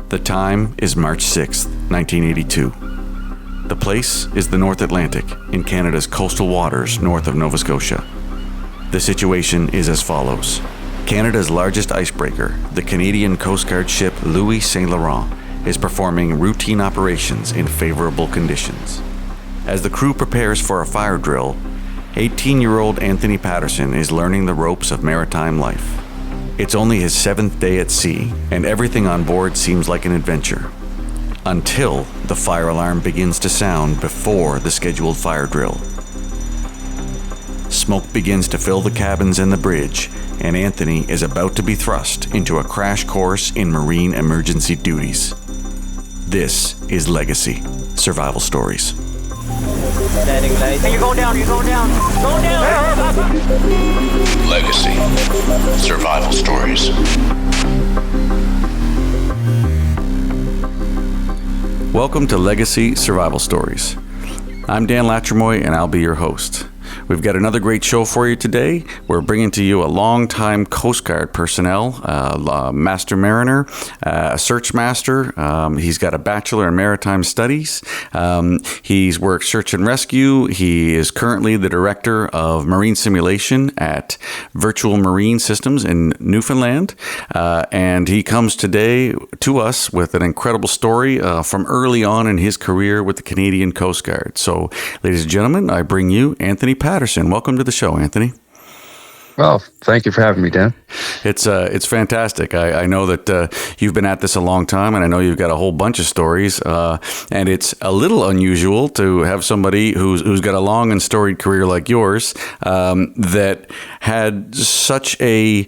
The time is March 6th, 1982. The place is the North Atlantic in Canada's coastal waters north of Nova Scotia. The situation is as follows. Canada's largest icebreaker, the Canadian Coast Guard ship Louis St. Laurent, is performing routine operations in favorable conditions. As the crew prepares for a fire drill, 18-year-old Anthony Patterson is learning the ropes of maritime life. It's only his 7th day at sea, and everything on board seems like an adventure. Until the fire alarm begins to sound before the scheduled fire drill. Smoke begins to fill the cabins and the bridge, and Anthony is about to be thrust into a crash course in marine emergency duties. This is Legacy Survival Stories. Standing light. Hey, you're going down, Going down! Legacy Survival Stories. Welcome to Legacy Survival Stories. I'm Dan Lattremoy, and I'll be your host. We've got another great show for you today. We're bringing to you a longtime Coast Guard personnel, master mariner, a search master. He's got a bachelor in maritime studies. He's worked search and rescue. He is currently the director of marine simulation at Virtual Marine Systems in Newfoundland. And he comes today to us with an incredible story from early on in his career with the Canadian Coast Guard. So, ladies and gentlemen, I bring you Anthony Patterson. Welcome to the show, Anthony. Well, thank you for having me, Dan. It's fantastic. I know that you've been at this a long time, and I know you've got a whole bunch of stories. And it's a little unusual to have somebody who's got a long and storied career like yours that had such a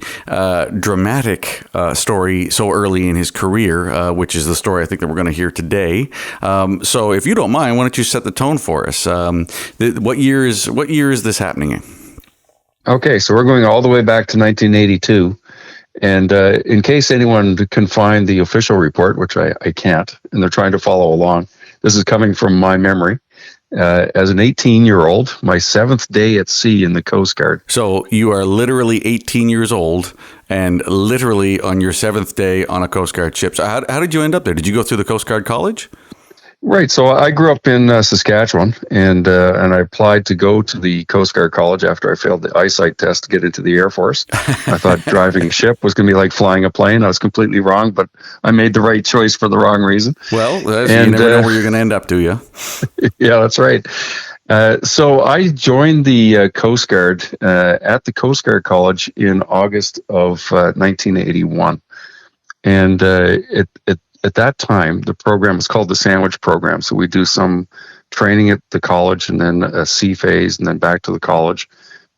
dramatic story so early in his career, which is the story I think that we're going to hear today. So, if you don't mind, why don't you set the tone for us? What year is this happening in? Okay, so we're going all the way back to 1982. And in case anyone can find the official report, which I can't, and they're trying to follow along, this is coming from my memory. As an 18-year-old, my 7th day at sea in the Coast Guard. So you are literally 18 years old and literally on your 7th day on a Coast Guard ship. So how did you end up there? Did you go through the Coast Guard College? Right. So I grew up in Saskatchewan, and I applied to go to the Coast Guard College after I failed the eyesight test to get into the Air Force. I thought driving a ship was going to be like flying a plane. I was completely wrong, but I made the right choice for the wrong reason. Well, you never know where you're going to end up, do you? Yeah, that's right. So I joined the Coast Guard at the Coast Guard College in August of 1981, and at that time, the program was called the Sandwich Program. So we do some training at the college and then a sea phase and then back to the college,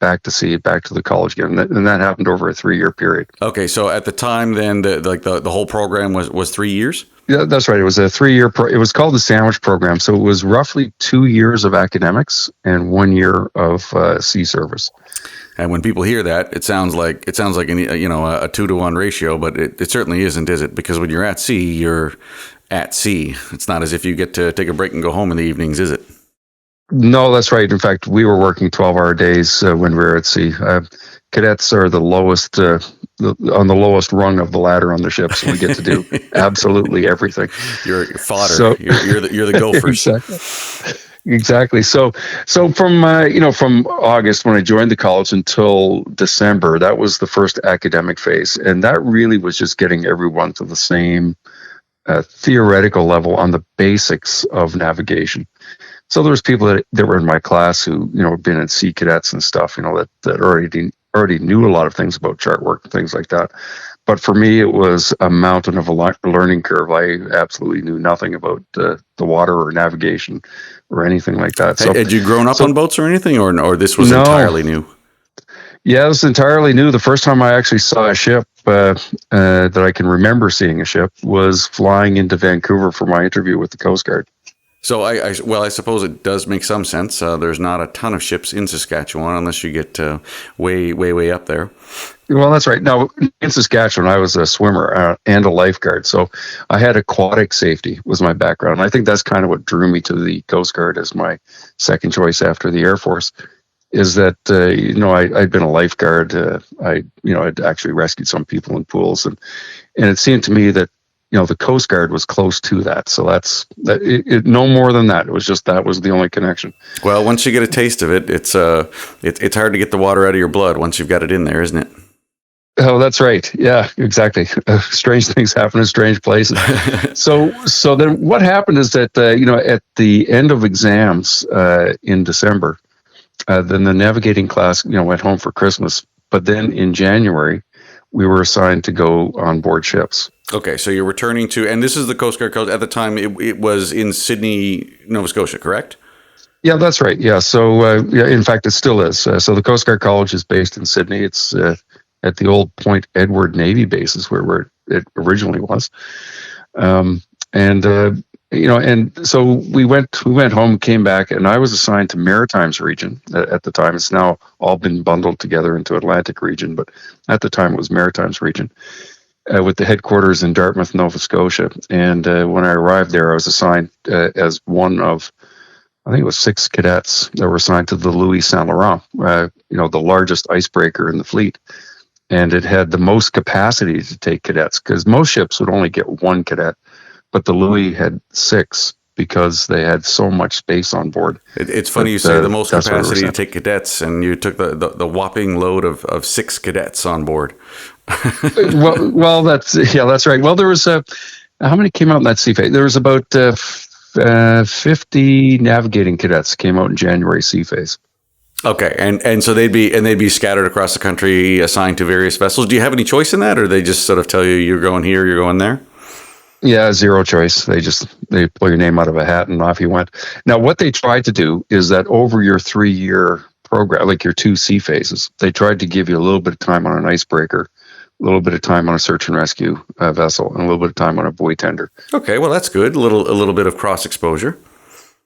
back to sea, back to the college again. And that happened over a 3-year period. Okay. So at the time then, the whole program was 3 years? Yeah, that's right. It was a 3-year it was called the Sandwich Program. So it was roughly 2 years of academics and 1 year of sea service. And when people hear that, it sounds like a 2-to-1 ratio, but it certainly isn't, is it? Because when you're at sea, you're at sea. It's not as if you get to take a break and go home in the evenings, is it? No, that's right. In fact, we were working 12-hour days when we were at sea. Cadets are the lowest on the lowest rung of the ladder on the ship, so we get to do absolutely everything. You're fodder. So, you're the gophers. Exactly. So from from August when I joined the college until December, that was the first academic phase, and that really was just getting everyone to the same theoretical level on the basics of navigation. So there was people that were in my class who had been in sea cadets and stuff, that already knew a lot of things about chart work and things like that. But for me, it was a mountain of a learning curve. I absolutely knew nothing about the water or navigation or anything like that. So, had you grown up on boats or anything, or this was entirely new? Yeah, it was entirely new. The first time I actually saw a ship that I can remember seeing a ship was flying into Vancouver for my interview with the Coast Guard. So I suppose it does make some sense. There's not a ton of ships in Saskatchewan unless you get way up there. Well, that's right. Now, in Saskatchewan, I was a swimmer and a lifeguard. So I had aquatic safety was my background. And I think that's kind of what drew me to the Coast Guard as my second choice after the Air Force, is that, I'd been a lifeguard. I'd actually rescued some people in pools. And it seemed to me that, the Coast Guard was close to that. So no more than that. It was just, that was the only connection. Well, once you get a taste of it, it's hard to get the water out of your blood once you've got it in there, isn't it? Oh, that's right. Yeah, exactly. Strange things happen in strange places. So then what happened is that, at the end of exams in December, then the navigating class, went home for Christmas. But then in January, we were assigned to go on board ships. Okay, so you're returning to, and this is the Coast Guard College. At the time, it was in Sydney, Nova Scotia, correct? Yeah, that's right. Yeah, so in fact, it still is. So the Coast Guard College is based in Sydney. It's at the old Point Edward Navy base is where it originally was. And so we went home, came back, and I was assigned to Maritimes region at the time. It's now all been bundled together into Atlantic region, but at the time it was Maritimes region, with the headquarters in Dartmouth, Nova Scotia. And when I arrived there, I was assigned as one of, I think it was 6 cadets that were assigned to the Louis Saint Laurent, the largest icebreaker in the fleet. And it had the most capacity to take cadets, because most ships would only get 1 cadet, but the Louis had 6 because they had so much space on board. It's funny you say the most capacity to take cadets, and you took the whopping load of 6 cadets on board. well, that's right. Well, there was how many came out in that sea phase? There was about 50 navigating cadets came out in January sea phase. Okay, and so they'd be scattered across the country, assigned to various vessels. Do you have any choice in that, or they just sort of tell you you're going here, you're going there? Yeah, zero choice. They pull your name out of a hat and off you went. Now, what they tried to do is that over your 3-year program, like your 2 sea phases, they tried to give you a little bit of time on an icebreaker, a little bit of time on a search and rescue vessel, and a little bit of time on a buoy tender. Okay, well that's good. A little bit of cross exposure.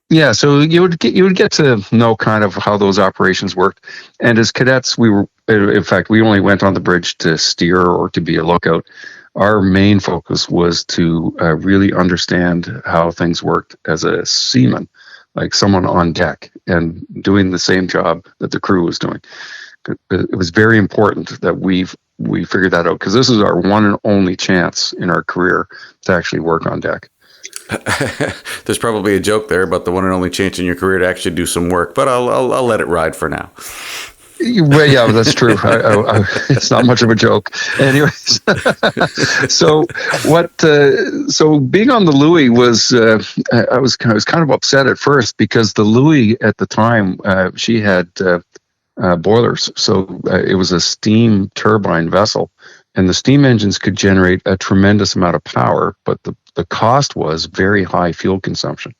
Yeah, so you would get to know kind of how those operations worked. And as cadets, we only went on the bridge to steer or to be a lookout. Our main focus was to really understand how things worked as a seaman, like someone on deck and doing the same job that the crew was doing. It was very important that we figured that out, because this is our one and only chance in our career to actually work on deck. There's probably a joke there about the one and only chance in your career to actually do some work, but I'll let it ride for now. Well, yeah, that's true. It's not much of a joke. Anyways, so being on the Louis was, I was kind of upset at first, because the Louis at the time, she had boilers. So it was a steam turbine vessel, and the steam engines could generate a tremendous amount of power, but the cost was very high fuel consumption.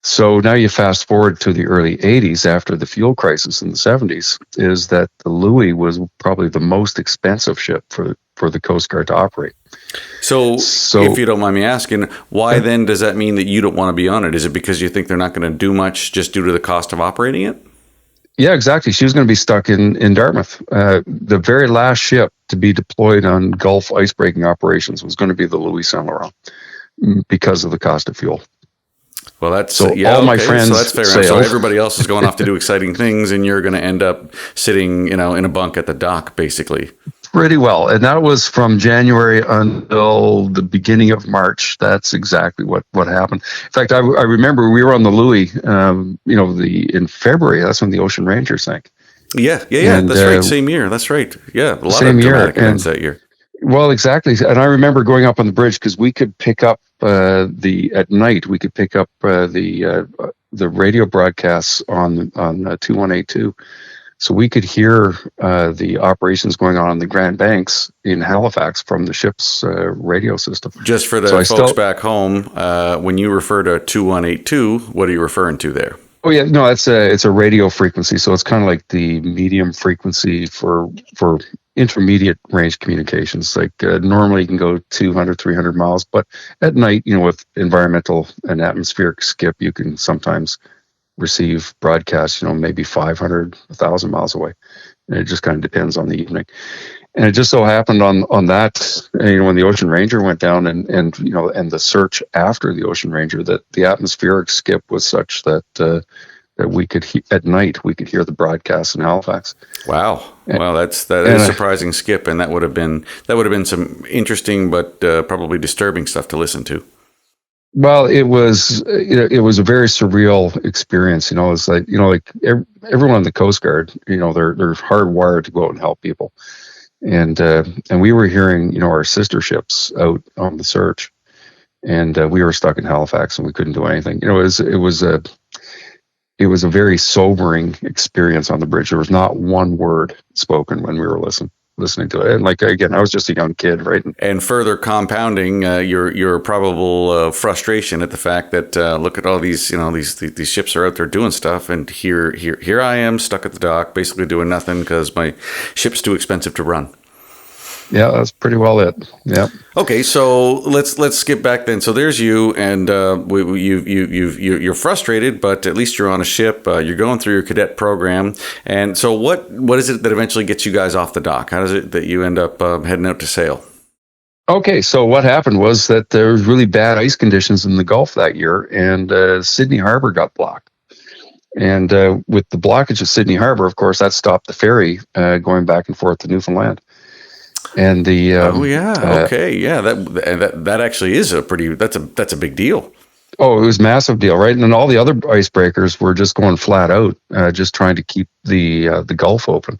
So now you fast forward to the early 80s, after the fuel crisis in the 70s, is that the Louis was probably the most expensive ship for the Coast Guard to operate. So if you don't mind me asking, why then does that mean that you don't want to be on it? Is it because you think they're not going to do much just due to the cost of operating it? Yeah, exactly. She was going to be stuck in Dartmouth. The very last ship to be deployed on Gulf icebreaking operations was going to be the Louis Saint Laurent, because of the cost of fuel. Well, that's all my friends. So that's fair enough. So everybody else is going off to do exciting things, and you're going to end up sitting, in a bunk at the dock, basically. Pretty well, and that was from January until the beginning of March. That's exactly what happened. In fact, I remember we were on the Louis, in February. That's when the Ocean Ranger sank. Yeah. And, that's right. Same year. That's right. Yeah, a lot of dramatic events that year. Well, exactly. And I remember going up on the bridge, because we could pick up at night. We could pick up the radio broadcasts on 2182. So we could hear the operations going on the Grand Banks in Halifax from the ship's radio system. Just for the folks back home, when you refer to 2182, what are you referring to there? Oh yeah, no, it's a radio frequency, so it's kind of like the medium frequency for intermediate range communications. Like normally you can go 200, 300 miles, but at night, with environmental and atmospheric skip, you can sometimes receive broadcasts, maybe 500, 1,000 miles away. And it just kind of depends on the evening. And it just so happened on that, when the Ocean Ranger went down and the search after the Ocean Ranger, that the atmospheric skip was such that we could at night we could hear the broadcast in Halifax. Wow. Well, that is surprising, Skip, and that would have been some interesting but probably disturbing stuff to listen to. Well, it was it was a very surreal experience. It's like everyone in the Coast Guard, they're hardwired to go out and help people, and we were hearing our sister ships out on the search, and we were stuck in Halifax and we couldn't do anything. It was a very sobering experience on the bridge. There was not one word spoken when we were listening to it. And again, I was just a young kid, right? And further compounding your probable frustration at the fact that look at all these these ships are out there doing stuff, and here I am stuck at the dock, basically doing nothing because my ship's too expensive to run. Yeah, that's pretty well it. Yeah. Okay, so let's skip back then. So there's you, and you're frustrated, but at least you're on a ship. You're going through your cadet program, and so what is it that eventually gets you guys off the dock? How does it that you end up heading out to sail? Okay, so what happened was that there was really bad ice conditions in the Gulf that year, and Sydney Harbor got blocked. And with the blockage of Sydney Harbor, of course, that stopped the ferry going back and forth to Newfoundland. And the that actually is that's a big deal. Oh, it was a massive deal, right? And then all the other icebreakers were just going flat out, just trying to keep the Gulf open.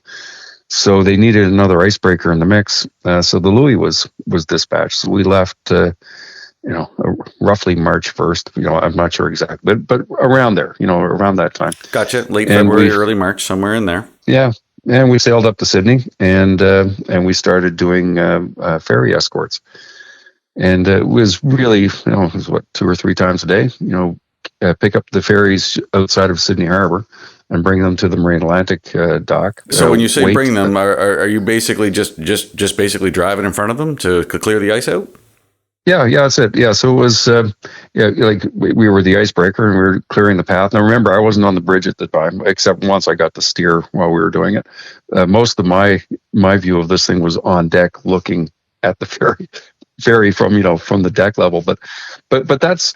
So they needed another icebreaker in the mix. So the Louis was dispatched. So we left, roughly March 1st. I'm not sure exactly, but around there, around that time. Gotcha. Late February, early March, somewhere in there. Yeah. And we sailed up to Sydney, and we started doing ferry escorts, and it was really, it was 2 or 3 times a day. Pick up the ferries outside of Sydney Harbor and bring them to the Marine Atlantic dock. So when you say bring them, are you basically just basically driving in front of them to clear the ice out? Yeah, that's it. Yeah, so it was, we were the icebreaker and we were clearing the path. Now, remember, I wasn't on the bridge at the time, except once I got to steer while we were doing it. Most of my view of this thing was on deck, looking at the ferry from the deck level. But that's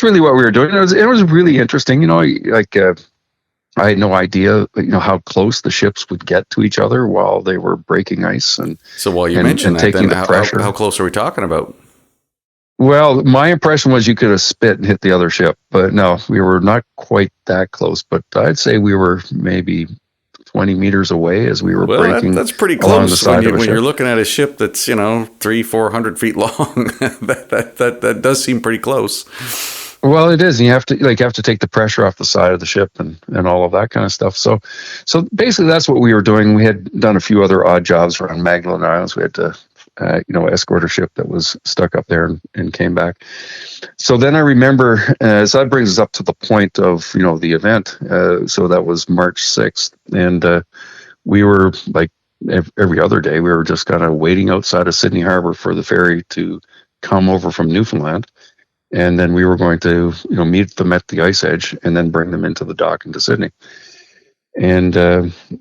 really what we were doing. It was really interesting. I had no idea, how close the ships would get to each other while they were breaking ice. And so, while you mentioned that, taking then the pressure. How close are we talking about? Well, my impression was you could have spit and hit the other ship, but no, we were not quite that close. But I'd say we were maybe 20 meters away as we were breaking. That's pretty close when you're looking at a ship that's 300-400 feet long. that does seem pretty close. Well, it is. And you have to take the pressure off the side of the ship and all of that kind of stuff. So basically, that's what we were doing. We had done a few other odd jobs around Magdalen Islands. We had to escort a ship that was stuck up there and came back. So then I remember, so that brings us up to the point of, the event. So that was March 6th. And we were like every other day, we were just kind of waiting outside of Sydney Harbor for the ferry to come over from Newfoundland. And then we were going to, meet them at the ice edge and then bring them into the dock into Sydney. And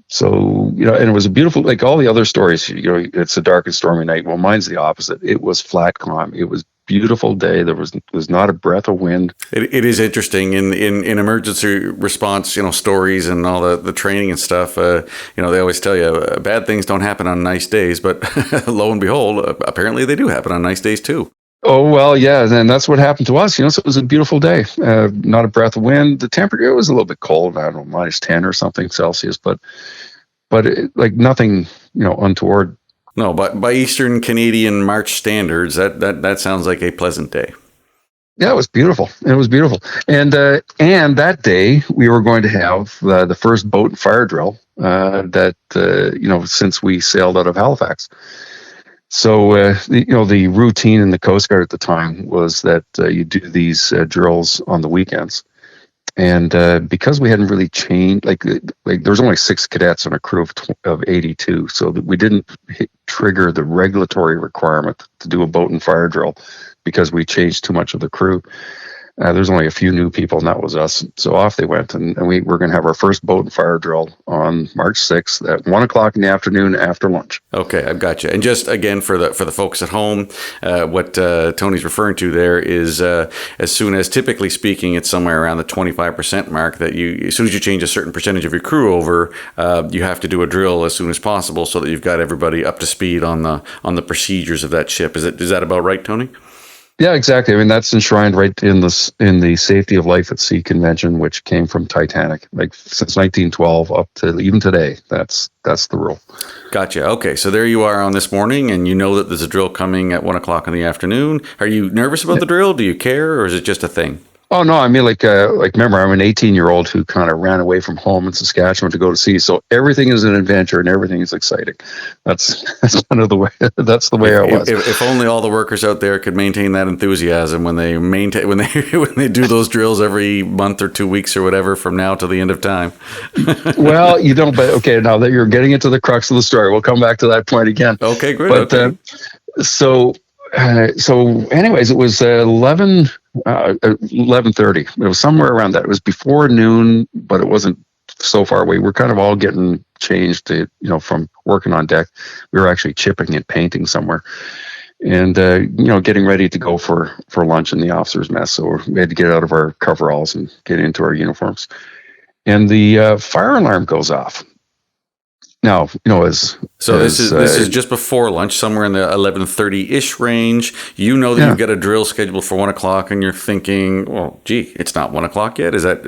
so, and it was a beautiful, like all the other stories, it's a dark and stormy night. Well, mine's the opposite. It was flat calm. It was beautiful day. There was not a breath of wind. It is interesting in emergency response, stories and all the training and stuff. They always tell you bad things don't happen on nice days, but lo and behold, apparently they do happen on nice days too. Oh, well, yeah, and that's what happened to us. So it was a beautiful day, not a breath of wind. The temperature was a little bit cold, I don't know, -10 or something Celsius, but nothing, untoward. No, but by Eastern Canadian March standards, that sounds like a pleasant day. Yeah, it was beautiful. And that day we were going to have the first boat and fire drill since we sailed out of Halifax. So, the routine in the Coast Guard at the time was that you do these drills on the weekends. And because we hadn't really changed, like there was only 6 cadets on a crew of 82, so that we didn't trigger the regulatory requirement to do a boat and fire drill because we changed too much of the crew. There's only a few new people, and that was us. So off they went, and we're going to have our first boat and fire drill on March 6th at 1:00 in the afternoon after lunch. Okay, I've got you. And just again for the folks at home, what Tony's referring to there is as soon as, typically speaking, it's somewhere around the 25% mark that as soon as you change a certain percentage of your crew over, you have to do a drill as soon as possible so that you've got everybody up to speed on the procedures of that ship. Is that about right, Tony? Yeah, exactly. I mean, that's enshrined right in the Safety of Life at Sea Convention, which came from Titanic, like since 1912 up to even today. That's the rule. Gotcha. Okay, so there you are on this morning, and you know that there's a drill coming at 1:00 in the afternoon. Are you nervous about the drill? Do you care, or is it just a thing? Oh no, I mean, like remember, I'm an 18-year-old who kind of ran away from home in Saskatchewan to go to sea. So everything is an adventure and everything is exciting. That's kind of the way. That's the way I was. If only all the workers out there could maintain that enthusiasm when they when they do those drills every month or 2 weeks or whatever from now to the end of time. Well, you don't. But okay, now that you're getting into the crux of the story, we'll come back to that point again. Okay, great. But okay. So anyways, it was 11:30. It was somewhere around that. It was before noon, but it wasn't so far away. We're kind of all getting changed to, from working on deck. We were actually chipping and painting somewhere, and getting ready to go for lunch in the officers' mess. So we had to get out of our coveralls and get into our uniforms. And the fire alarm goes off. Now, this is just before lunch, somewhere in the 11:30-ish range. You know that you've got a drill scheduled for 1:00, and you're thinking, well, gee, it's not 1:00 yet. Is that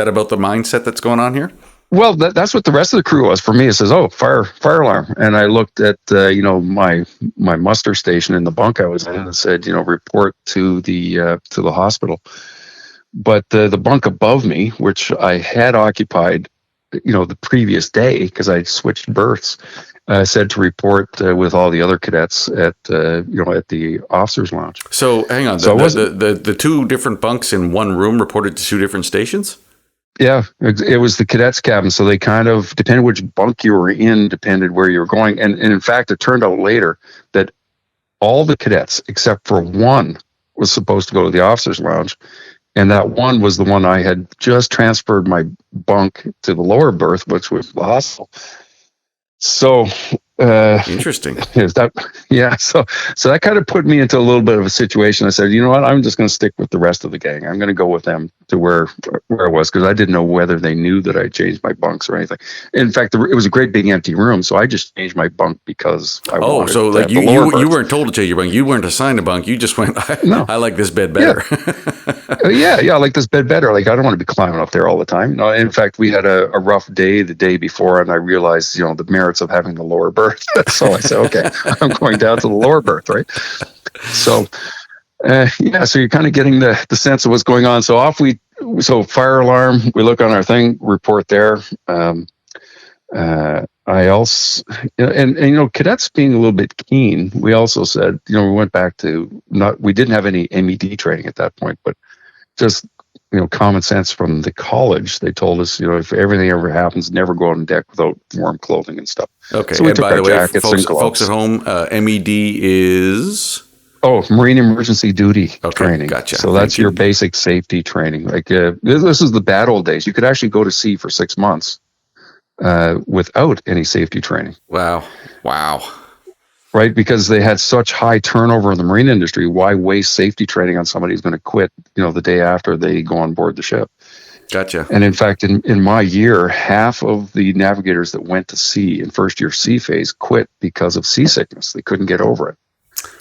about the mindset that's going on here? Well, that's what the rest of the crew was. For me, it says, "Oh, fire alarm," and I looked at my muster station in the bunk I was in, and it said, report to the hospital. But the bunk above me, which I had occupied, the previous day, because I switched berths, said to report with all the other cadets at the officers' lounge. So hang on, the two different bunks in one room reported to two different stations? Yeah, it was the cadets' cabin. So they kind of depended which bunk you were in, depended where you were going. And in fact, it turned out later that all the cadets, except for one, was supposed to go to the officers' lounge. And that one was the one I had just transferred my bunk to the lower berth, which was the hospital. So interesting. So that kind of put me into a little bit of a situation. I said, you know what, I'm just going to stick with the rest of the gang. I'm going to go with them to where I was, because I didn't know whether they knew that I changed my bunks or anything. In fact, it was a great big empty room, so I just changed my bunk because I wanted. Oh, so like you weren't told to change your bunk. You weren't assigned a bunk. You just went, I like this bed better. Yeah. I like this bed better. Like, I don't want to be climbing up there all the time. No, in fact, we had a rough day the day before, and I realized, the merits of having the lower berth. So I said, okay, I'm going down to the lower berth, right? So, so you're kind of getting the sense of what's going on. So so fire alarm, we look on our thing, report there. I also, cadets being a little bit keen, we also said, we went back to we didn't have any MED training at that point, but just, common sense from the college. They told us, if everything ever happens, never go on deck without warm clothing and stuff. Okay. So we and took by the way, folks at home, MED is? Oh, Marine Emergency Duty training. Gotcha. So that's your basic safety training. Like this is the bad old days. You could actually go to sea for 6 months without any safety training. Wow. Right, because they had such high turnover in the marine industry. Why waste safety training on somebody who's going to quit, the day after they go on board the ship? Gotcha. And in fact, in my year, half of the navigators that went to sea in first year sea phase quit because of seasickness. They couldn't get over it.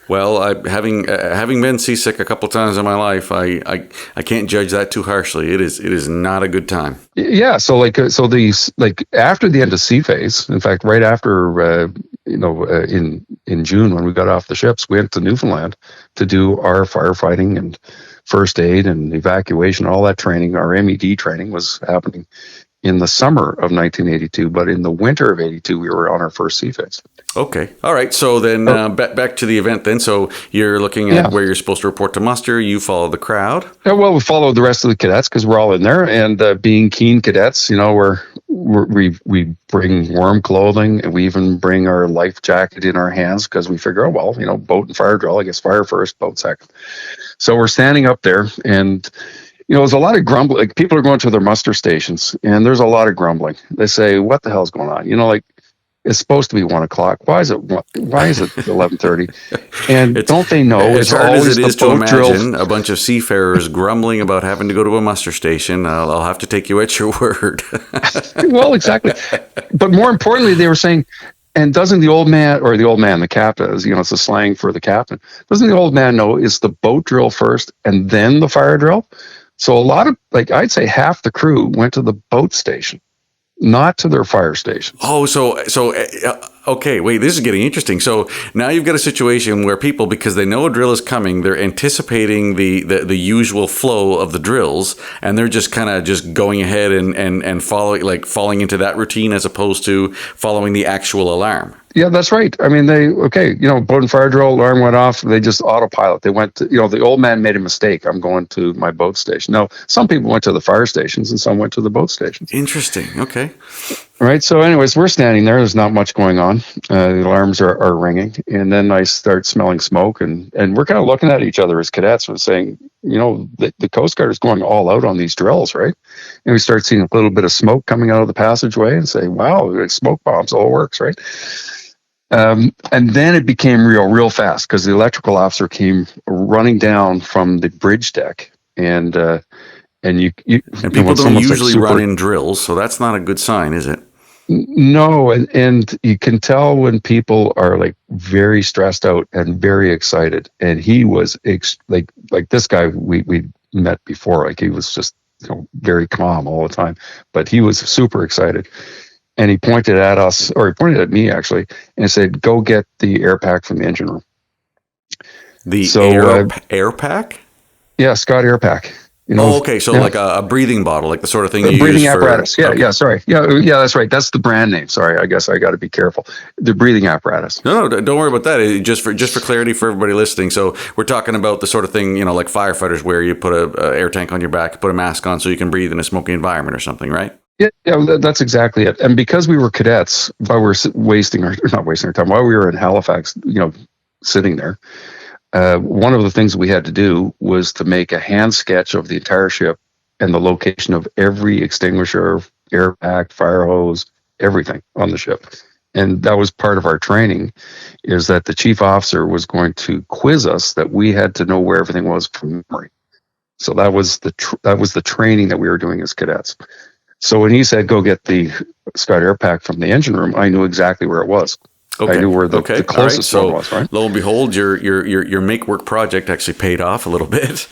Well, having been seasick a couple of times in my life, I can't judge that too harshly. It is not a good time. Yeah. So after the end of sea phase, in fact, right after in June when we got off the ships, we went to Newfoundland to do our firefighting and first aid and evacuation. All that training, our MED training, was happening in the summer of 1982, but in the winter of 82, we were on our first sea phase. Okay. All right. So then back to the event then. So you're looking at where you're supposed to report to muster. You follow the crowd. Yeah, well, we followed the rest of the cadets because we're all in there. And being keen cadets, we bring warm clothing, and we even bring our life jacket in our hands because we figure, boat and fire drill, I guess fire first, boat second. So we're standing up there, and there's a lot of grumbling. Like, people are going to their muster stations, and there's a lot of grumbling. They say, "What the hell's going on?" It's supposed to be 1:00. Why is it 11:30? And don't they know it's hard always as it is the to boat drill? imagine a bunch of seafarers grumbling about having to go to a muster station? I'll have to take you at your word. Well, exactly. But more importantly, they were saying, and doesn't the old man, the captain, it's a slang for the captain, doesn't the old man know it's the boat drill first and then the fire drill? So a lot of, I'd say half the crew went to the boat station, not to their fire station. Oh, okay, wait, this is getting interesting. So now you've got a situation where people, because they know a drill is coming, they're anticipating the usual flow of the drills, and they're just kind of just going ahead and falling into that routine as opposed to following the actual alarm. Yeah, that's right. I mean, boat and fire drill, alarm went off. They just autopilot. They went to, the old man made a mistake. I'm going to my boat station. No, some people went to the fire stations and some went to the boat stations. Interesting. Okay. Right. So anyways, we're standing there. There's not much going on. The alarms are ringing. And then I start smelling smoke, and we're kind of looking at each other as cadets and saying, the Coast Guard is going all out on these drills, right? And we start seeing a little bit of smoke coming out of the passageway and say, wow, smoke bombs, all works, right? And then it became real fast because the electrical officer came running down from the bridge deck, and people don't usually run in drills, so that's not a good sign, is it? No, and you can tell when people are very stressed out and very excited. And he was like this guy we met before, he was just very calm all the time, but he was super excited. And he pointed at us, or he pointed at me actually, and said, "Go get the air pack from the engine room." Air pack? Yeah, Scott air pack. Okay. So like a breathing bottle, like the sort of thing you breathing use apparatus. For... Yeah, sorry. Yeah, that's right. That's the brand name. Sorry, I guess I got to be careful. The breathing apparatus. No, don't worry about that. Just for clarity for everybody listening. So we're talking about the sort of thing, like firefighters wear. You put a air tank on your back, put a mask on so you can breathe in a smoky environment or something, right? Yeah, that's exactly it. And because we were cadets, while we were not wasting our time, while we were in Halifax, sitting there, one of the things we had to do was to make a hand sketch of the entire ship and the location of every extinguisher, air pack, fire hose, everything on the ship. And that was part of our training, is that the chief officer was going to quiz us that we had to know where everything was from memory. So that was the training that we were doing as cadets. So when he said, "Go get the Scott air pack from the engine room," I knew exactly where it was. Okay. I knew where the closest one was, right? Lo and behold, your make work project actually paid off a little bit.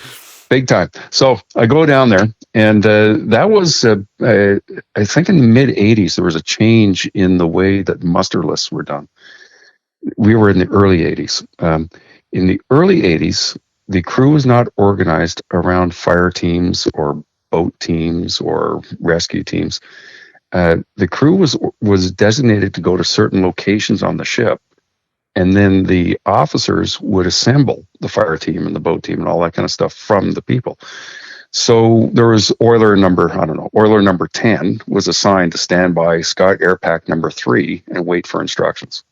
Big time. So I go down there, and that was, I think in the mid-'80s, there was a change in the way that muster lists were done. We were in the early 80s. In the early 80s, the crew was not organized around fire teams or boat teams or rescue teams. The crew was designated to go to certain locations on the ship, and then the officers would assemble the fire team and the boat team and all that kind of stuff from the people. So there was oiler number 10 was assigned to stand by Scott air pack number 3 and wait for instructions.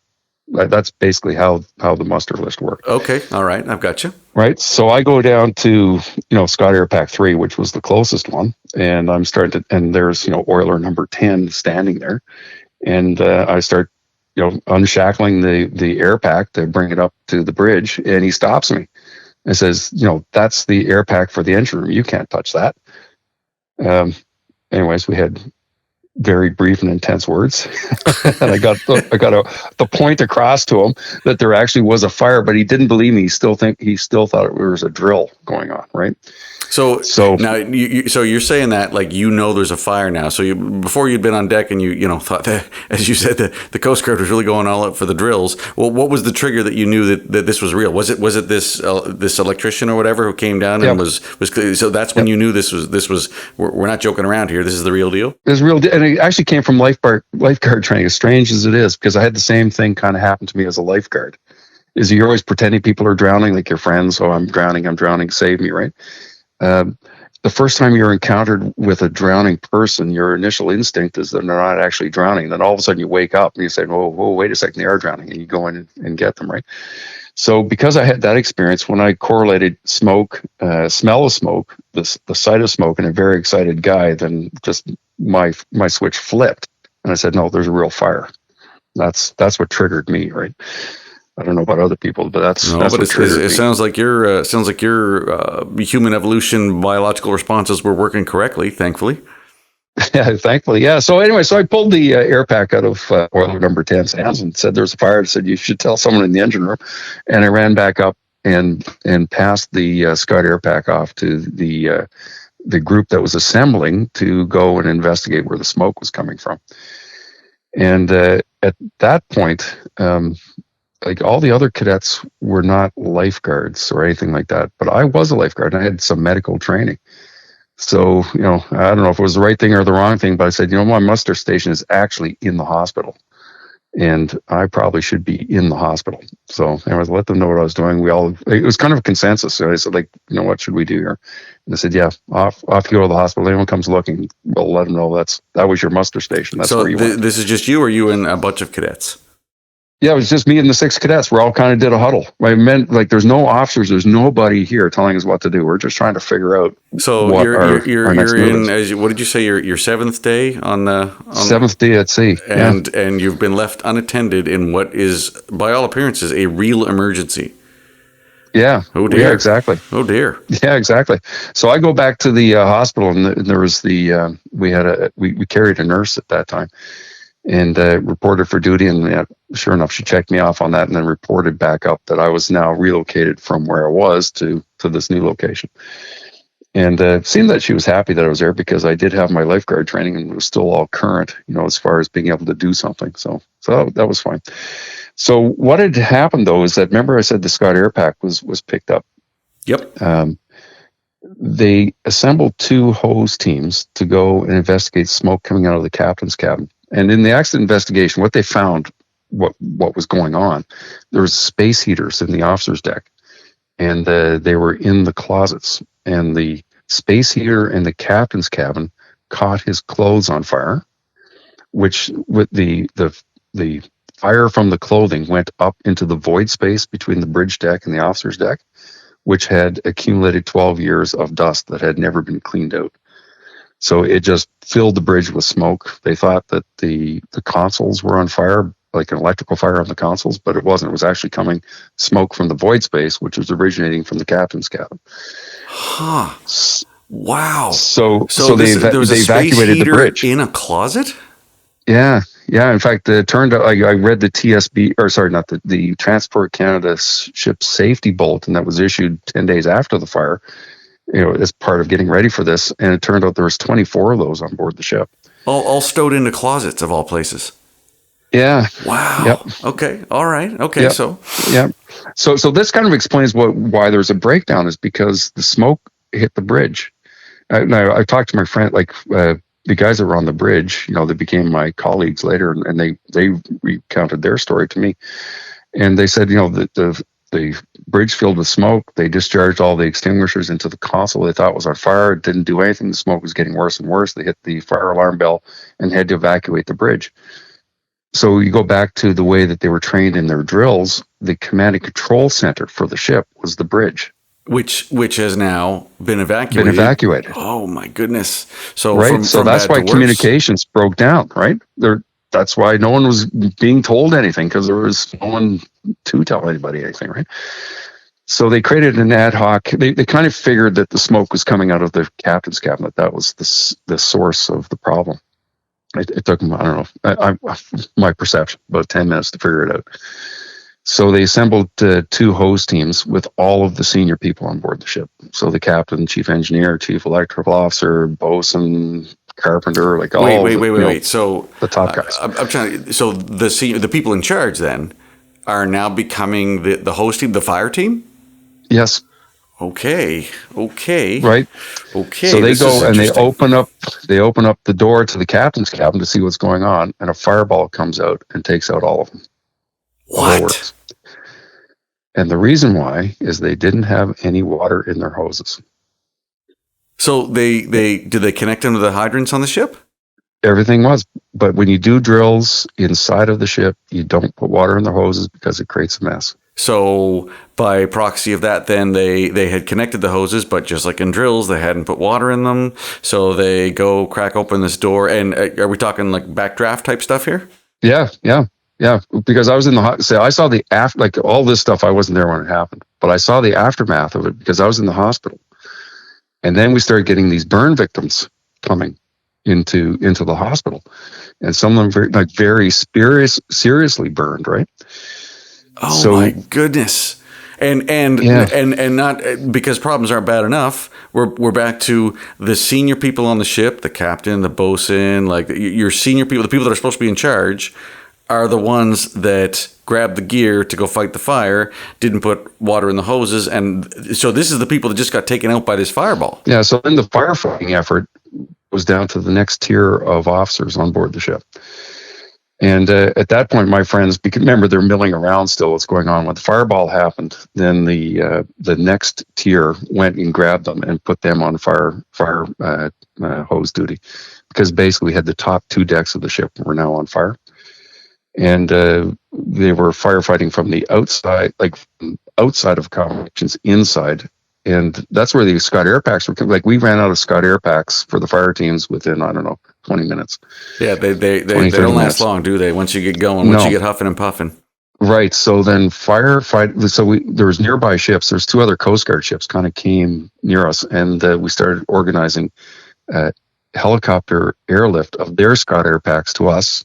That's basically how the muster list worked. Okay, all right, I've got you. Right, so I go down to Scott Air Pack 3, which was the closest one, and I'm starting to, and there's oiler number 10 standing there, and I start unshackling the air pack to bring it up to the bridge, and he stops me and says, "That's the air pack for the engine room. You can't touch that." Anyways, we had very brief and intense words. And I got the point across to him that there actually was a fire, but he didn't believe me. He still thought it was a drill going on, right? So now, so you're saying that like there's a fire now. So before you'd been on deck and you thought that, as you said, the Coast Guard was really going all out for the drills. Well, what was the trigger that you knew that this was real? Was it this electrician or whatever who came down and was so that's when you knew this was we're not joking around here. This is the real deal. It was real, and it actually came from lifeguard training. As strange as it is, because I had the same thing kind of happen to me as a lifeguard. Is you're always pretending people are drowning, like your friends. Oh, I'm drowning, save me, right? The first time you're encountered with a drowning person, your initial instinct is that they're not actually drowning. Then all of a sudden you wake up and you say, whoa, wait a second, they are drowning. And you go in and get them, right? So because I had that experience, when I correlated smoke, smell of smoke, the sight of smoke, and a very excited guy, then just my switch flipped. And I said, no, there's a real fire. That's what triggered me, right? I don't know about other people, but that's what triggered me. It sounds like your human evolution biological responses were working correctly, thankfully. Yeah, thankfully, yeah. So anyway, I pulled the air pack out of oiler number 10's hands and said, "There's a fire." I said, "You should tell someone in the engine room." And I ran back up and passed the Scott air pack off to the group that was assembling to go and investigate where the smoke was coming from. And at that point, like all the other cadets were not lifeguards or anything like that, but I was a lifeguard and I had some medical training. So, I don't know if it was the right thing or the wrong thing, but I said, my muster station is actually in the hospital and I probably should be in the hospital. So anyways, let them know what I was doing. It was kind of a consensus. So I said, what should we do here? And they said, yeah, off you go to the hospital. Anyone comes looking, we'll let them know that was your muster station. That's where you went. This is just you, or you and a bunch of cadets? Yeah, it was just me and the 6 cadets. We all kind of did a huddle. I meant there's no officers, there's nobody here telling us what to do. We're just trying to figure out. So you're in. What did you say? Your 7th day on the 7th day at sea, and you've been left unattended in what is, by all appearances, a real emergency. Yeah. Oh dear. Yeah, exactly. Oh dear. Yeah, exactly. So I go back to the hospital, and there was we carried a nurse at that time. And reported for duty, and sure enough, she checked me off on that, and then reported back up that I was now relocated from where I was to this new location. And it seemed that she was happy that I was there because I did have my lifeguard training and it was still all current, as far as being able to do something. So that was fine. So what had happened though is that, remember I said the Scott air pack was picked up. Yep. They assembled 2 hose teams to go and investigate smoke coming out of the captain's cabin. And in the accident investigation, what they found, what was going on, there was space heaters in the officer's deck, and they were in the closets. And the space heater in the captain's cabin caught his clothes on fire, which with the fire from the clothing went up into the void space between the bridge deck and the officer's deck, which had accumulated 12 years of dust that had never been cleaned out. So it just filled the bridge with smoke. They thought that the consoles were on fire, like an electrical fire on the consoles, but it wasn't. It was actually coming smoke from the void space, which was originating from the captain's cabin. Huh. Wow. So they evacuated the bridge. In a closet? Yeah. Yeah. In fact, it turned out, I read the the Transport Canada ship safety bulletin that was issued 10 days after the fire, as part of getting ready for this. And it turned out there was 24 of those on board the ship. All stowed into closets of all places. Yeah. Wow. Yep. Okay. All right. Okay. Yep. So this kind of explains why there's a breakdown, is because the smoke hit the bridge. Now I talked to my friend, the guys that were on the bridge, they became my colleagues later, and they recounted their story to me. And they said, the bridge filled with smoke. They discharged all the extinguishers into the console they thought was on fire. It didn't do anything. The smoke was getting worse and worse. They hit the fire alarm bell and had to evacuate the bridge. So you go back to the way that they were trained in their drills. The command and control center for the ship was the bridge, which has now been evacuated. Oh my goodness! So right. So that's why communications broke down. Right. That's why no one was being told anything, because there was no one to tell anybody anything, right? So they created an ad hoc. They kind of figured that the smoke was coming out of the captain's cabin, that was the source of the problem. It took them, I don't know, my perception, about 10 minutes to figure it out. So they assembled 2 hose teams with all of the senior people on board the ship. So the captain, chief engineer, chief electrical officer, bosun, carpenter, like all. Wait. So the top guys. I'm trying. So the people in charge then are now becoming the host team, the fire team. Yes. Okay. Right. Okay. So they go and they open up the door to the captain's cabin to see what's going on, and a fireball comes out and takes out all of them. What? And the reason why is they didn't have any water in their hoses. So did they connect them to the hydrants on the ship? Everything was, but when you do drills inside of the ship, you don't put water in the hoses because it creates a mess. So by proxy of that, then they had connected the hoses, but just like in drills, they hadn't put water in them. So they go crack open this door, and are we talking like backdraft type stuff here? Yeah. Because I was in I saw the like all this stuff. I wasn't there when it happened, but I saw the aftermath of it because I was in the hospital. And then we started getting these burn victims coming into the hospital, and some of them very seriously burned. Right. Oh my goodness. And not because problems aren't bad enough. We're back to the senior people on the ship, the captain, the bosun, like your senior people, the people that are supposed to be in charge, are the ones that grabbed the gear to go fight the fire, didn't put water in the hoses, and so this is the people that just got taken out by this fireball. Yeah. So then the firefighting effort was down to the next tier of officers on board the ship. And at that point, my friends, because remember, they're milling around still what's going on. When the fireball happened, then the next tier went and grabbed them and put them on fire hose duty, because basically we had the top 2 decks of the ship were now on fire. And they were firefighting from the outside, like outside of accommodations, inside. And that's where the Scott Air Packs were. Like, we ran out of Scott Air Packs for the fire teams within, I don't know, 20 minutes. Yeah, they don't last long, do they? Once you get going, once you get huffing and puffing. Right. So then firefight. So there was nearby ships. There's 2 other Coast Guard ships kind of came near us, and we started organizing helicopter airlift of their Scott Air Packs to us,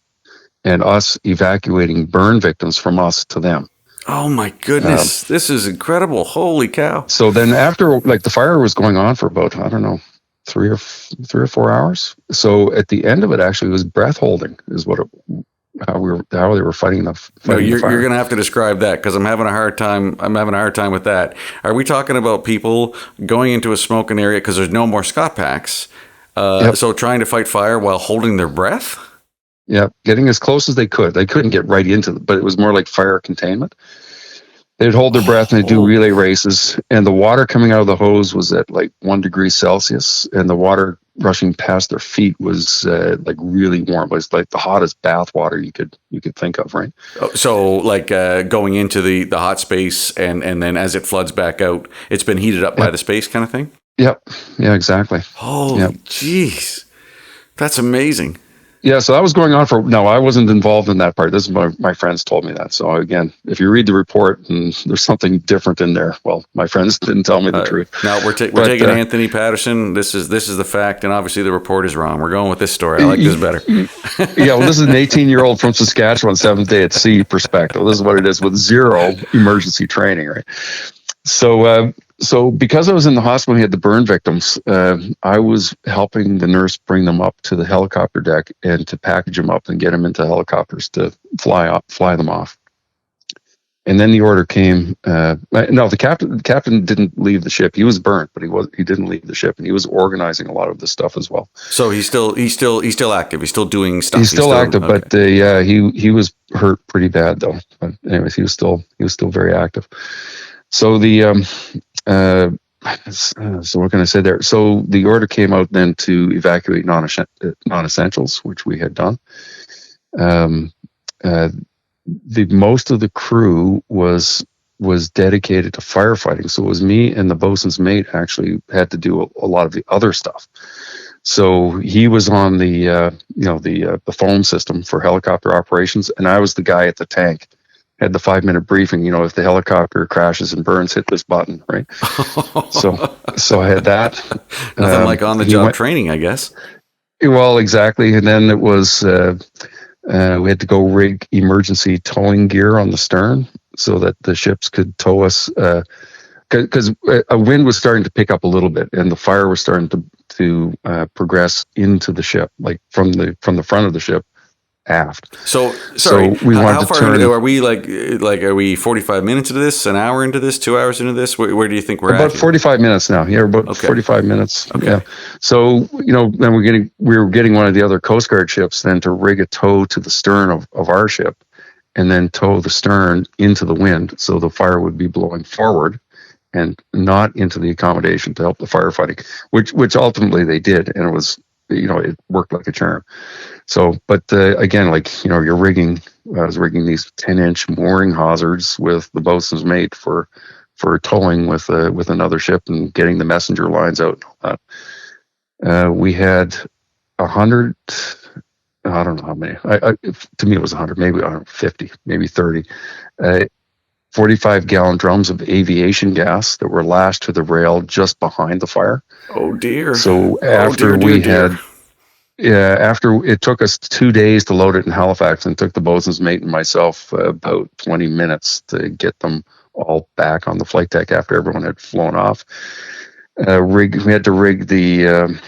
and us evacuating burn victims from us to them. Oh my goodness. This is incredible. Holy cow. So then after, like, the fire was going on for about, I don't know, 3 or 4 hours. So at the end of it, actually, it was breath holding is how they were fighting the fire. You're going to have to describe that, because I'm having a hard time with that. Are we talking about people going into a smoking area because there's no more Scott packs? Yep. So trying to fight fire while holding their breath? Yeah, getting as close as they could. They couldn't get right into it, but it was more like fire containment. They'd hold their breath and they'd do relay races, and the water coming out of the hose was at like 1 degree Celsius, and the water rushing past their feet was like really warm. It was like the hottest bath water you could think of, right? So like going into the hot space, and then as it floods back out, it's been heated up by the space kind of thing? Yep. Yeah, exactly. Holy jeez. That's amazing. Yeah, so that was going on no, I wasn't involved in that part. This is my friends told me that. So again, if you read the report and there's something different in there, well, my friends didn't tell me the truth. No, we're taking Anthony Patterson. This is the fact, and obviously the report is wrong. We're going with this story. I like this better. Yeah, well, this is an 18-year-old from Saskatchewan, 7th day at sea perspective. This is what it is with 0 emergency training, right? So because I was in the hospital and we had the burn victims, I was helping the nurse bring them up to the helicopter deck and to package them up and get them into helicopters to fly them off. And then the order came. No, the captain didn't leave the ship. He was burnt, but he didn't leave the ship, and he was organizing a lot of this stuff as well. So he's still active. He's still doing stuff. He's still active, okay. But yeah, he was hurt pretty bad though. But anyways, he was still very active. So so what can I say there? So the order came out then to evacuate non-essentials, which we had done. Most of the crew was dedicated to firefighting. So it was me and the bosun's mate actually had to do a lot of the other stuff. So he was on the phone system for helicopter operations, and I was the guy at the tank. Had the 5-minute briefing, if the helicopter crashes and burns, hit this button, right? So I had that. Nothing like on-the-job training, I guess. Well, exactly. And then it was we had to go rig emergency towing gear on the stern so that the ships could tow us. Because a wind was starting to pick up a little bit, and the fire was starting to progress into the ship, like from the front of the ship aft. So sorry, so we wanted how to far turn. into, are we like are we 45 minutes into this, an hour into this, 2 hours into this? Where do you think we're About at? 45 minutes now. Yeah, about Okay. 45 minutes. Okay. Yeah. So then we were getting one of the other Coast Guard ships then to rig a tow to the stern of our ship, and then tow the stern into the wind, so the fire would be blowing forward and not into the accommodation to help the firefighting, which ultimately they did, and it was, it worked like a charm. So, but again, like, you're rigging. I was rigging these 10-inch mooring hawsers with the boatswain's mate for towing with another ship and getting the messenger lines out and all that. We had 100. I don't know how many. To me, it was 100, maybe 150, maybe 30. 45-gallon drums of aviation gas that were lashed to the rail just behind the fire. Oh dear. So after after it took us 2 days to load it in Halifax, and took the boatswain's mate and myself about 20 minutes to get them all back on the flight deck after everyone had flown off. We had to rig the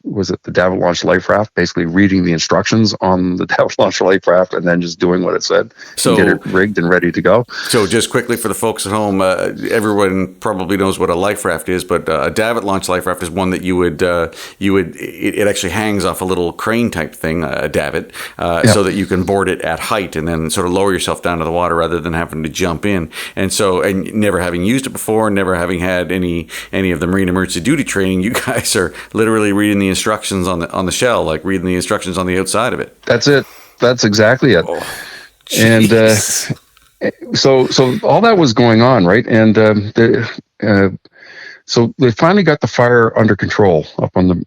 was it the David Launch life raft, basically reading the instructions on the David Launch life raft and then just doing what it said, so get it rigged and ready to go. So just quickly for the folks at home, everyone probably knows what a life raft is, but a David Launch life raft is one that it actually hangs off a little crane type thing, a davit, so that you can board it at height and then sort of lower yourself down to the water rather than having to jump in. And never having used it before, never having had any of the Marine Emergency Duty training, you guys are literally reading the instructions on the shell, like reading the instructions on the outside of it. That's it. That's exactly it. Oh, and so all that was going on, right? And so they finally got the fire under control up on the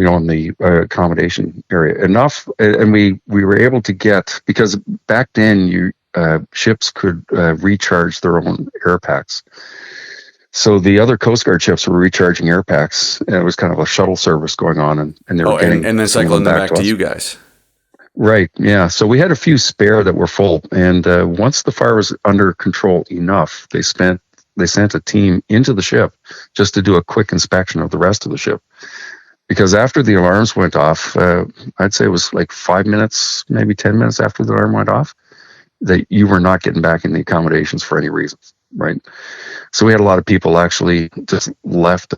on the accommodation area enough, and we were able to get, because back then ships could recharge their own air packs. So the other Coast Guard ships were recharging air packs, and it was kind of a shuttle service going on, and they were getting and then cycling them back to you guys. Right. Yeah. So we had a few spare that were full, and once the fire was under control enough, they sent a team into the ship just to do a quick inspection of the rest of the ship. Because after the alarms went off, I'd say it was like 5 minutes, maybe 10 minutes after the alarm went off, that you were not getting back in the accommodations for any reasons. Right. So we had a lot of people actually just left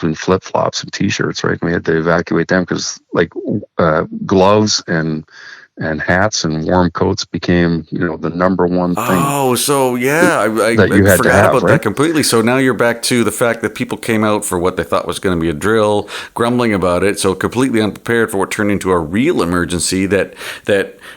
in flip-flops and t-shirts, right? And we had to evacuate them because gloves and hats and warm coats became, the number one thing. Oh, so yeah, I forgot about that completely. So now you're back to the fact that people came out for what they thought was going to be a drill, grumbling about it, so completely unprepared for what turned into a real emergency that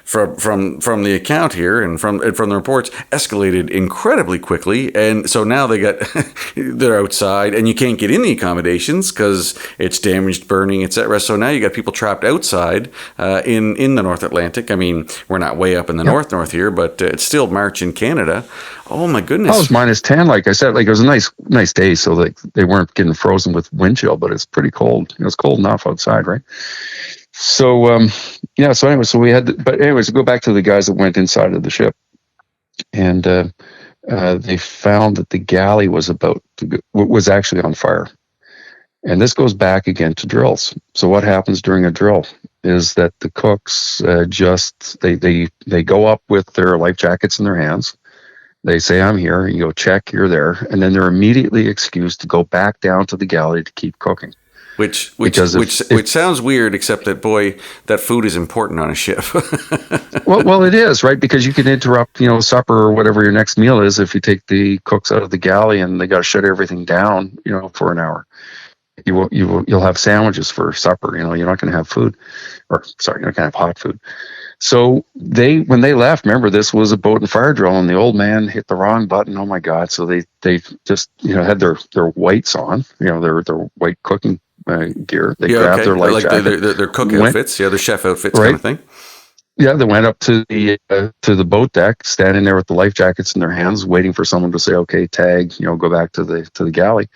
from the account here and from the reports escalated incredibly quickly. And so now they're outside, and you can't get in the accommodations because it's damaged, burning, etc. So now you got people trapped outside in the North Atlantic. I mean, we're not way up in the north here, but it's still March in Canada. Oh my goodness! Oh, it was -10, like I said. Like, it was a nice day, so they weren't getting frozen with wind chill, but it's pretty cold. It was cold enough outside, right? So So anyway, so we had. To go back to the guys that went inside of the ship, and they found that the galley was actually on fire. And this goes back again to drills. So what happens during a drill is that the cooks they go up with their life jackets in their hands. They say, "I'm here." You go, check, you're there, and then they're immediately excused to go back down to the galley to keep cooking. Which sounds weird, except that, boy, that food is important on a ship. well, it is, right? Because you can interrupt, supper or whatever your next meal is if you take the cooks out of the galley and they got to shut everything down, for an hour. You'll have sandwiches for supper. You're not going to have food, you're not going to have hot food. So when they left, remember, this was a boat and fire drill, and the old man hit the wrong button. Oh my God! So they just had their whites on, their white cooking gear. They grabbed their life jacket, their cook outfits, their chef outfits, right? Kind of thing. Yeah, they went up to the boat deck, standing there with the life jackets in their hands, waiting for someone to say, "Okay, tag," go back to the galley.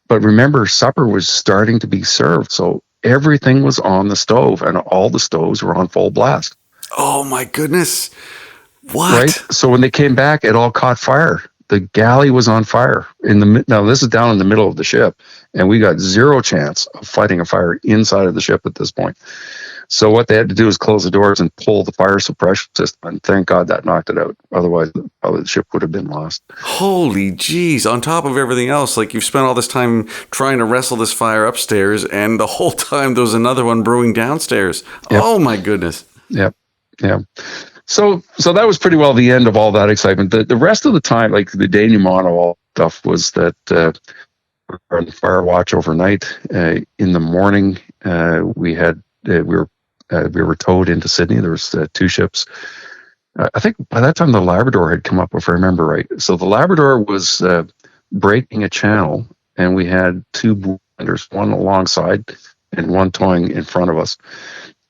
But remember, supper was starting to be served, so everything was on the stove, and all the stoves were on full blast. Oh my goodness. What? Right. So when they came back, it all caught fire. The galley was on fire now this is down in the middle of the ship, and we got zero chance of fighting a fire inside of the ship at this point. So what they had to do is close the doors and pull the fire suppression system, and thank God that knocked it out. Otherwise, probably the ship would have been lost. Holy jeez. On top of everything else, like you've spent all this time trying to wrestle this fire upstairs, and the whole time there was another one brewing downstairs. Yep. Oh my goodness. Yep. Yeah. So that was pretty well the end of all that excitement. The rest of the time, like the denouement of all stuff, was that we were on fire watch overnight. In the morning, we were towed into Sydney. There was 2 ships. I think by that time the Labrador had come up, if I remember right. So the Labrador was breaking a channel, and we had 2 blenders, one alongside and one towing in front of us,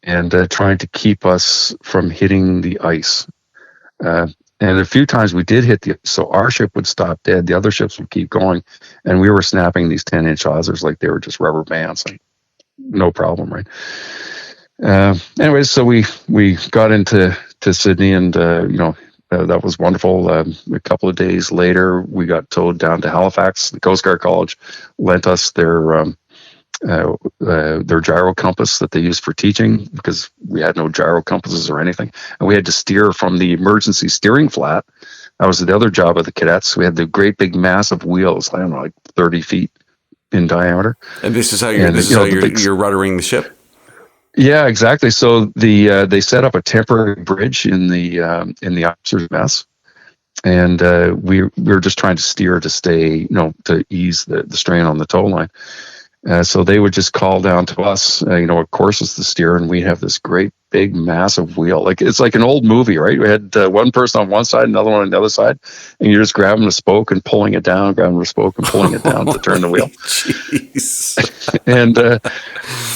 and trying to keep us from hitting the ice. And a few times we did hit the ice, so our ship would stop dead, the other ships would keep going, and we were snapping these 10-inch hawsers like they were just rubber bands. Like, no problem, right? Anyways, so we got into Sydney, and that was wonderful. A couple of days later, we got towed down to Halifax. The Coast Guard College lent us their gyro compass that they used for teaching, because we had no gyro compasses or anything, and we had to steer from the emergency steering flat. That was the other job of the cadets. We had the great big massive wheels, I don't know, like 30 feet in diameter. And this is how you're ruddering the ship. Yeah, exactly. So they set up a temporary bridge in the officers' mess, and we were just trying to steer to stay, to ease the strain on the tow line. So they would just call down to us, what courses to steer, and we'd have this great big massive wheel. It's like an old movie, right? We had one person on one side, another one on the other side, and you're just grabbing the spoke and pulling it down, grabbing the spoke and pulling it down to turn the wheel. Jeez.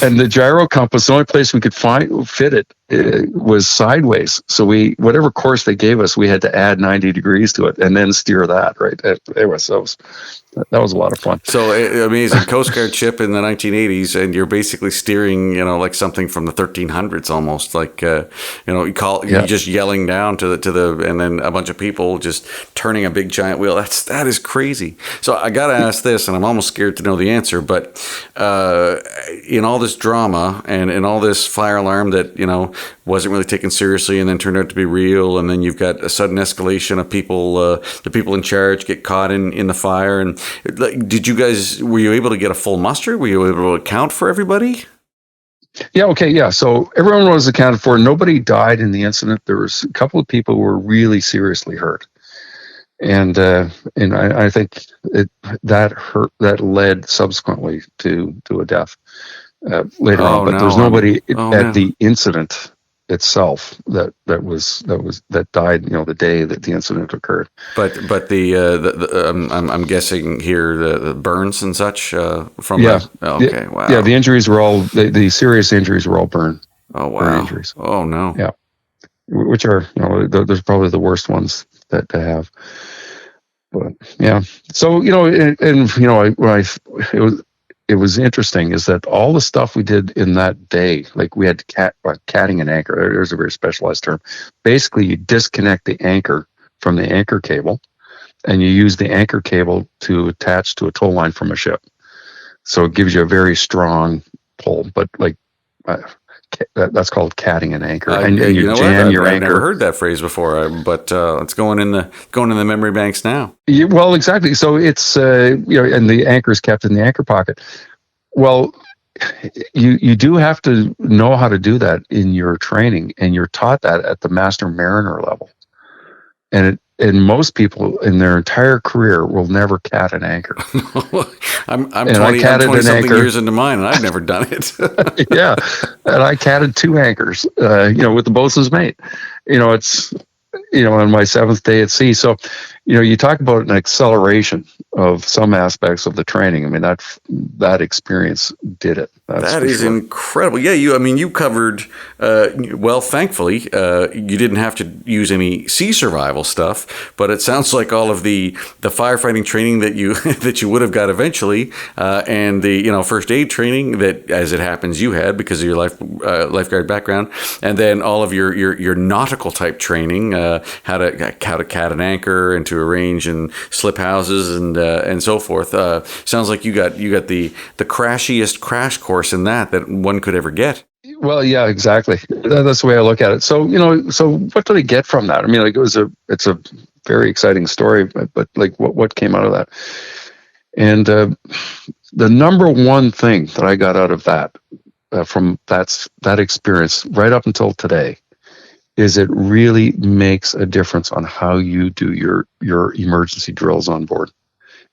and the gyro compass, the only place we could fit it was sideways. So whatever course they gave us, we had to add 90 degrees to it and then steer that, right? Anyway, so that was a lot of fun. So amazing. Coast Guard ship in the 1980s, and you're basically steering, like something from the 1300s almost. Like, you're just yelling down to the, and then a bunch of people just turning a big giant wheel. That is crazy. So I got to ask this, and I'm almost scared to know the answer, but in all this drama and in all this fire alarm that, wasn't really taken seriously and then turned out to be real, and then you've got a sudden escalation of people, the people in charge get caught in the fire. And were you able to get a full muster? Were you able to account for everybody? Yeah. Okay. Yeah. So everyone was accounted for. Nobody died in the incident. There was a couple of people who were really seriously hurt, and I think that led subsequently to a death later on. But there's nobody at the incident itself that died, the day that the incident occurred. But I'm guessing here the burns and such from that. Okay, wow. Yeah, the injuries were all the serious injuries were all burn. Oh wow. Burn injuries. Oh no. Yeah, which are those probably the worst ones that to have. But yeah, so it was interesting is that all the stuff we did in that day, like we had catting an anchor. There's a very specialized term. Basically, you disconnect the anchor from the anchor cable, and you use the anchor cable to attach to a tow line from a ship. So it gives you a very strong pull. But that's called catting an anchor. And you jam your anchor. I've never heard that phrase before, but it's going in the memory banks now. Yeah, well, exactly. So it's and the anchor is kept in the anchor pocket. Well, you do have to know how to do that in your training, and you're taught that at the master mariner level. And most people in their entire career will never cat an anchor. I'm 20 something years into mine, and I've never done it. Yeah, and I catted 2 anchors, with the boatswain's mate. It's on my 7th day at sea. So, you talk about an acceleration of some aspects of the training. I mean, that experience did it. That is incredible. Yeah, you covered, well, thankfully, you didn't have to use any sea survival stuff, but it sounds like all of the firefighting training that you that you would have got eventually, and the first aid training that, as it happens, you had because of your lifeguard background, and then all of your nautical type training, how to cat an anchor and to arrange and slip houses and so forth. Sounds like you got the crashiest crash course in that one could ever get. Well, yeah, exactly. That's the way I look at it. So, so what did I get from that? I mean, like it's a very exciting story, but like what came out of that? And the number one thing that I got out of that, from that experience right up until today, is it really makes a difference on how you do your emergency drills on board.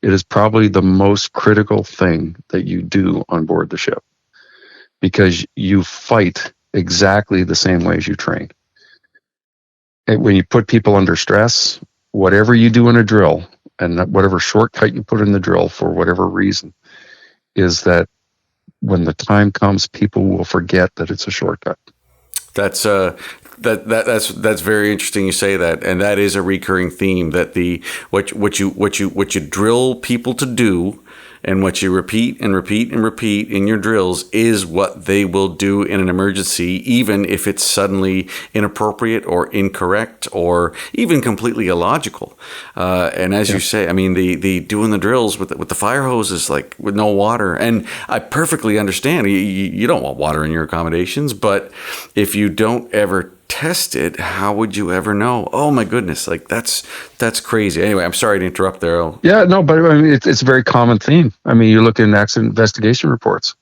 It is probably the most critical thing that you do on board the ship, because you fight exactly the same way as you train. And when you put people under stress, whatever you do in a drill and whatever shortcut you put in the drill for whatever reason, is that when the time comes, people will forget that it's a shortcut. That's very interesting. You say that, and that is a recurring theme. That what you drill people to do, and what you repeat and repeat and repeat in your drills is what they will do in an emergency, even if it's suddenly inappropriate or incorrect or even completely illogical. And as you say, I mean, the doing the drills with the fire hoses, like with no water. And I perfectly understand you don't want water in your accommodations, but if you don't ever test it, how would you ever know? Oh my goodness, like that's crazy. Anyway, I'm sorry to interrupt there. Yeah, no, but I mean, it's a very common theme. I mean, you look in accident investigation reports,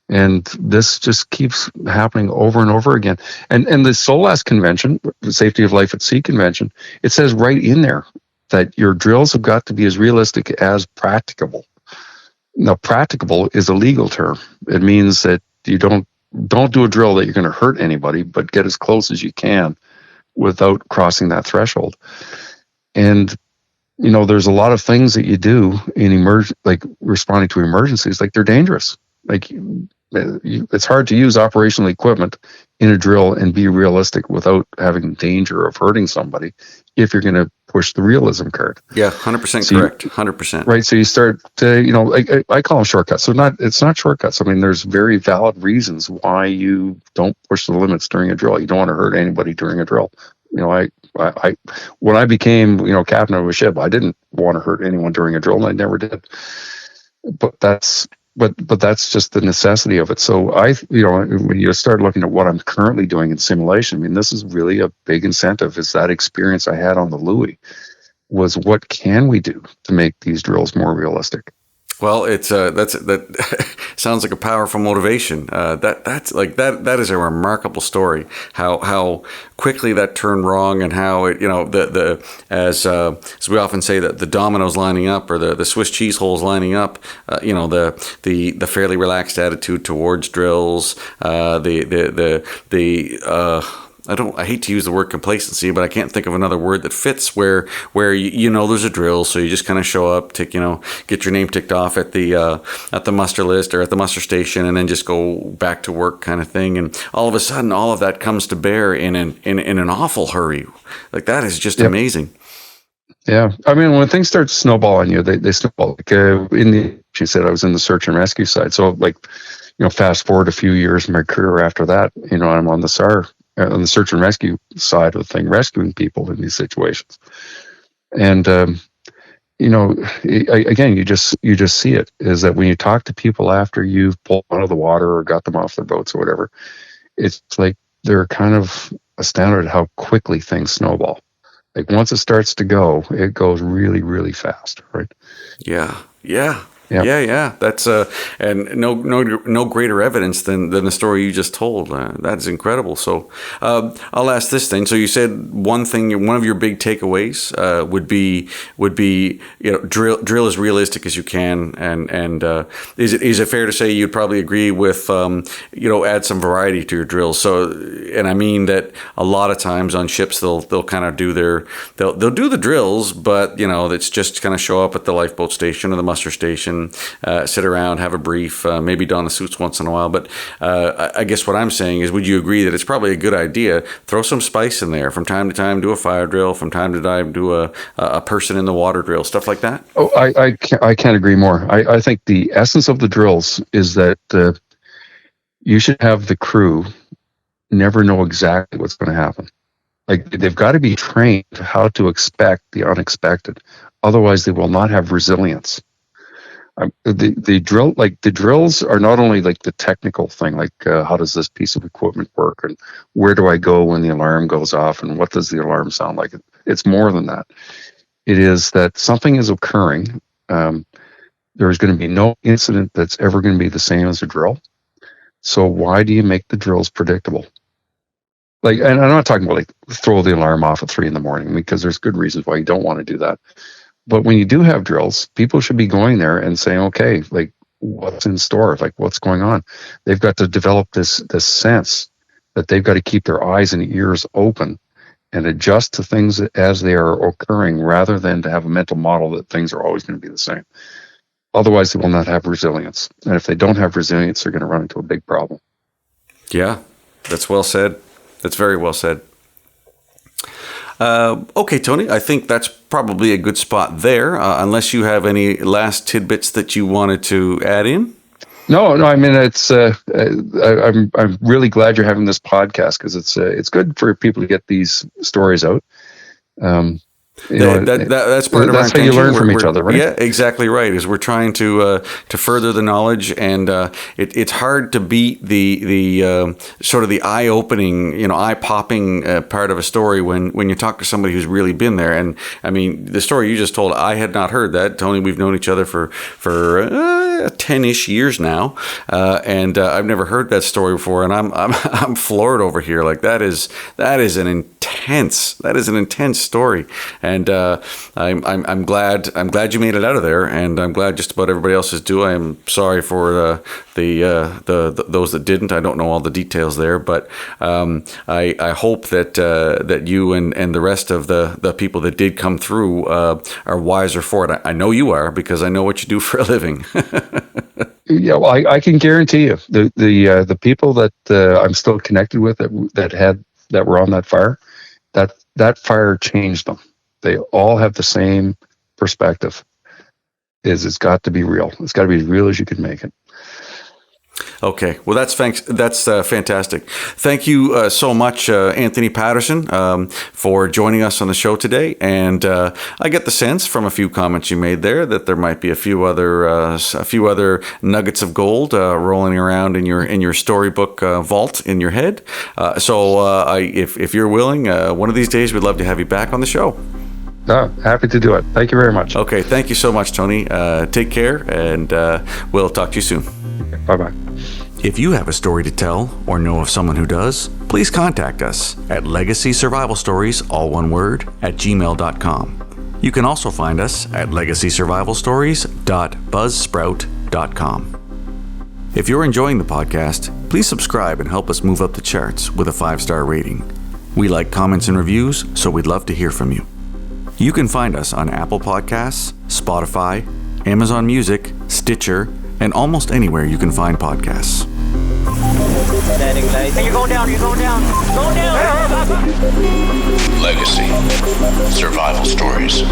and this just keeps happening over and over again. And the SOLAS convention, the Safety of Life at Sea convention, it says right in there that your drills have got to be as realistic as practicable. Now, practicable is a legal term. It means that you don't do a drill that you're going to hurt anybody, but get as close as you can without crossing that threshold. And, there's a lot of things that you do in like responding to emergencies, like they're dangerous. Like it's hard to use operational equipment in a drill and be realistic without having danger of hurting somebody if you're going to push the realism card. Yeah, 100% correct. 100%. Right. So you start to, I call them shortcuts. So it's not shortcuts. I mean, there's very valid reasons why you don't push the limits during a drill. You don't want to hurt anybody during a drill. I when I became, captain of a ship, I didn't want to hurt anyone during a drill, and I never did. But that's just the necessity of it. So when you start looking at what I'm currently doing in simulation, I mean, this is really a big incentive. Is that experience I had on the Louis was what can we do to make these drills more realistic? Well, it's that sounds like a powerful motivation. That is a remarkable story. How quickly that turned wrong, and how it as we often say, that the dominoes lining up, or the Swiss cheese holes lining up. The fairly relaxed attitude towards drills. I hate to use the word complacency, but I can't think of another word that fits where there's a drill, so you just kind of show up, get your name ticked off at the muster list or at the muster station, and then just go back to work kind of thing. And all of a sudden, all of that comes to bear in an awful hurry. Like that is just amazing. Yeah, I mean, when things start to snowball on you, they snowball. Like she said, I was in the search and rescue side, so like fast forward a few years in my career after that, I'm on the SAR. On the search and rescue side of the thing, rescuing people in these situations. And, again, you just see it, is that when you talk to people after you've pulled them out of the water or got them off their boats or whatever, it's like they're kind of astounded at how quickly things snowball. Like once it starts to go, it goes really, really fast, right? Yeah. Yeah. That's and no greater evidence than the story you just told. That's incredible. So I'll ask this thing. So you said one of your big takeaways would be drill as realistic as you can, and is it fair to say you'd probably agree with add some variety to your drills? So, and I mean that a lot of times on ships they'll kind of do they'll do the drills, but it's just kind of show up at the lifeboat station or the muster station. Sit around, have a brief, maybe don the suits once in a while. But I guess what I'm saying is, would you agree that it's probably a good idea, throw some spice in there from time to time, do a fire drill, from time to time do a person in the water drill, stuff like that? Oh, I can't agree more. I think the essence of the drills is that you should have the crew never know exactly what's going to happen. Like, they've got to be trained how to expect the unexpected. Otherwise, they will not have resilience. The drills are not only like the technical thing, like how does this piece of equipment work, and where do I go when the alarm goes off, and what does the alarm sound like? It's more than that. It is that something is occurring. There's going to be no incident that's ever going to be the same as a drill. So why do you make the drills predictable? Like, and I'm not talking about like throw the alarm off at 3 a.m, because there's good reasons why you don't want to do that. But when you do have drills, people should be going there and saying, okay, like, what's in store? Like, what's going on? They've got to develop this sense that they've got to keep their eyes and ears open and adjust to things as they are occurring, rather than to have a mental model that things are always going to be the same. Otherwise, they will not have resilience. And if they don't have resilience, they're going to run into a big problem. Yeah, that's well said. That's very well said. Okay, Tony, I think that's probably a good spot there, unless you have any last tidbits that you wanted to add in. No. I mean, it's. I'm really glad you're having this podcast, because it's good for people to get these stories out. That's part of our intention. That's how you learn from each other, right? Yeah, exactly right. Is we're trying to further the knowledge, and it's hard to beat the sort of the eye-opening, eye-popping part of a story when you talk to somebody who's really been there. And I mean, the story you just told, I had not heard that. Tony, we've known each other for 10-ish years now, and I've never heard that story before, and I'm floored over here. Like, that is an intense story. And I'm glad you made it out of there, and I'm glad just about everybody else is too. I'm sorry for the those that didn't. I don't know all the details there, but I hope that you and the rest of the people that did come through are wiser for it. I know you are, because I know what you do for a living. Yeah, well, I can guarantee you the people that I'm still connected with that were on that fire, that fire changed them. They all have the same perspective. It's got to be real. It's got to be as real as you can make it. Okay. Well, that's fantastic. Thank you so much, Anthony Patterson, for joining us on the show today. And I get the sense from a few comments you made there that there might be a few other nuggets of gold rolling around in your storybook vault in your head. So if you're willing, one of these days we'd love to have you back on the show. No, happy to do it. Thank you very much. Okay. Thank you so much, Tony. Take care, and we'll talk to you soon. Okay, bye-bye. If you have a story to tell or know of someone who does, please contact us at legacysurvivalstories, all one word, @gmail.com. You can also find us at legacysurvivalstories.buzzsprout.com. If you're enjoying the podcast, please subscribe and help us move up the charts with a 5-star rating. We like comments and reviews, so we'd love to hear from you. You can find us on Apple Podcasts, Spotify, Amazon Music, Stitcher, and almost anywhere you can find podcasts. Standing light. Hey, you're going down. Going down. Legacy. Survival stories.